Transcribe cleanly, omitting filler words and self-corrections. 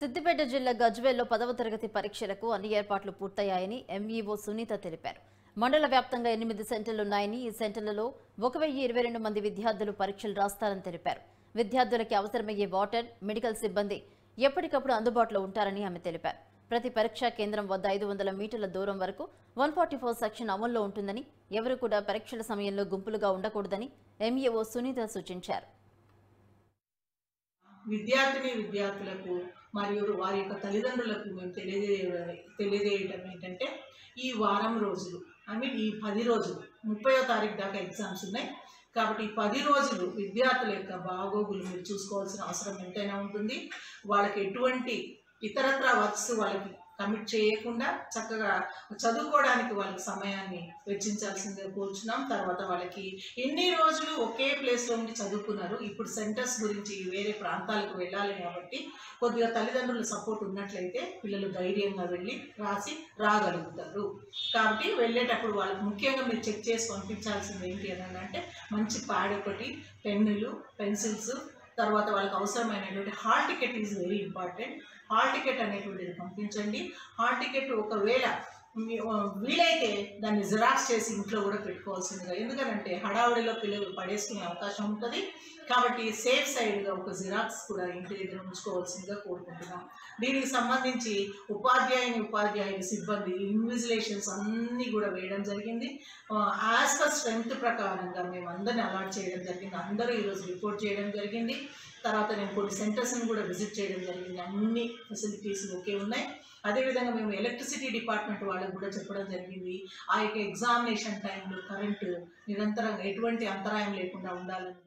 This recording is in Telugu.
సిద్దిపేట జిల్లా గజ్వేల్లో 10వ తరగతి పరీక్షలకు అన్ని ఏర్పాట్లు పూర్తయ్యాయని ఎంఈఓ సునీత తెలిపారు. మండల వ్యాప్తంగా 8 సెంటర్లున్నాయని ఈ సెంటర్లలో 1022 మంది విద్యార్థులు పరీక్షలు రాస్తారని తెలిపారు. విద్యార్థులకి అవసరమయ్యే వాటర్, మెడికల్ సిబ్బంది ఎప్పటికప్పుడు అందుబాటులో ఉంటారని ఆమె తెలిపారు. ప్రతి పరీక్షా కేంద్రం వద్ద 500 మీటర్ల దూరం వరకు 144 సెక్షన్ అమల్లో ఉంటుందని, ఎవరు కూడా పరీక్షల సమయంలో గుంపులుగా ఉండకూడదని ఎంఈఓ సునీత సూచించారు. విద్యార్థులకు మరియు వారి యొక్క తల్లిదండ్రులకు మేము తెలియజేయటం ఏంటంటే, ఈ వారం రోజులు ఈ 10 రోజులు 30వ తారీఖు దాకా ఎగ్జామ్స్ ఉన్నాయి. కాబట్టి ఈ 10 రోజులు విద్యార్థుల యొక్క బాగోగులు మీరు చూసుకోవాల్సిన అవసరం ఎంతైనా ఉంటుంది. వాళ్ళకి ఎటువంటి ఇతరత్ర వర్క్స్ వాళ్ళకి కమిట్ చేయకుండా చక్కగా చదువుకోవడానికి వాళ్ళకి సమయాన్ని వెచ్చించాల్సిందిగా కోరుచున్నాం. తర్వాత వాళ్ళకి ఎన్ని రోజులు ఒకే ప్లేస్లో ఉండి చదువుకున్నారు, ఇప్పుడు సెంటర్స్ గురించి వేరే ప్రాంతాలకు వెళ్ళాలి కాబట్టి కొద్దిగా తల్లిదండ్రుల సపోర్ట్ ఉన్నట్లయితే పిల్లలు ధైర్యంగా వెళ్ళి రాసి రాగలుగుతారు. కాబట్టి వెళ్ళేటప్పుడు వాళ్ళకి ముఖ్యంగా మీరు చెక్ చేసి పంపించాల్సింది ఏంటి అని అంటే, మంచి ప్యాడ్ ఒకటి, పెన్నులు, పెన్సిల్స్, తర్వాత వాళ్ళకి అవసరమైనటువంటి hall ticket is very important. Hall ticket అనేటువంటిది పంపించండి. హాల్ టికెట్ ఒకవేళ వీలైతే దాన్ని జిరాక్స్ చేసి ఇంట్లో కూడా పెట్టుకోవాల్సిందిగా, ఎందుకంటే హడావుడిలో పిల్లలు పడేసుకునే అవకాశం ఉంటుంది. కాబట్టి సేఫ్ సైడ్గా ఒక జిరాక్స్ కూడా ఇంటి దగ్గర ఉంచుకోవాల్సిందిగా కోరుకుంటున్నాం. దీనికి సంబంధించి ఉపాధ్యాయుని సిబ్బంది ఇన్విజిలేషన్స్ అన్నీ కూడా వేయడం జరిగింది. యాజ్ పర్ స్ట్రెంగ్త్ ప్రకారంగా మేము అందరిని అలాట్ చేయడం జరిగింది. అందరూ ఈరోజు రిపోర్ట్ చేయడం జరిగింది. తర్వాత నేను కొన్ని సెంటర్స్ని కూడా విజిట్ చేయడం జరిగింది. అన్ని ఫెసిలిటీస్ ఓకే ఉన్నాయి. అదేవిధంగా మేము ఎలక్ట్రిసిటీ డిపార్ట్మెంట్ వాళ్ళకు కూడా చెప్పడం జరిగింది. ఆ యొక్క ఎగ్జామినేషన్ టైంలో కరెంటు నిరంతరంగా ఎటువంటి అంతరాయం లేకుండా ఉండాలని.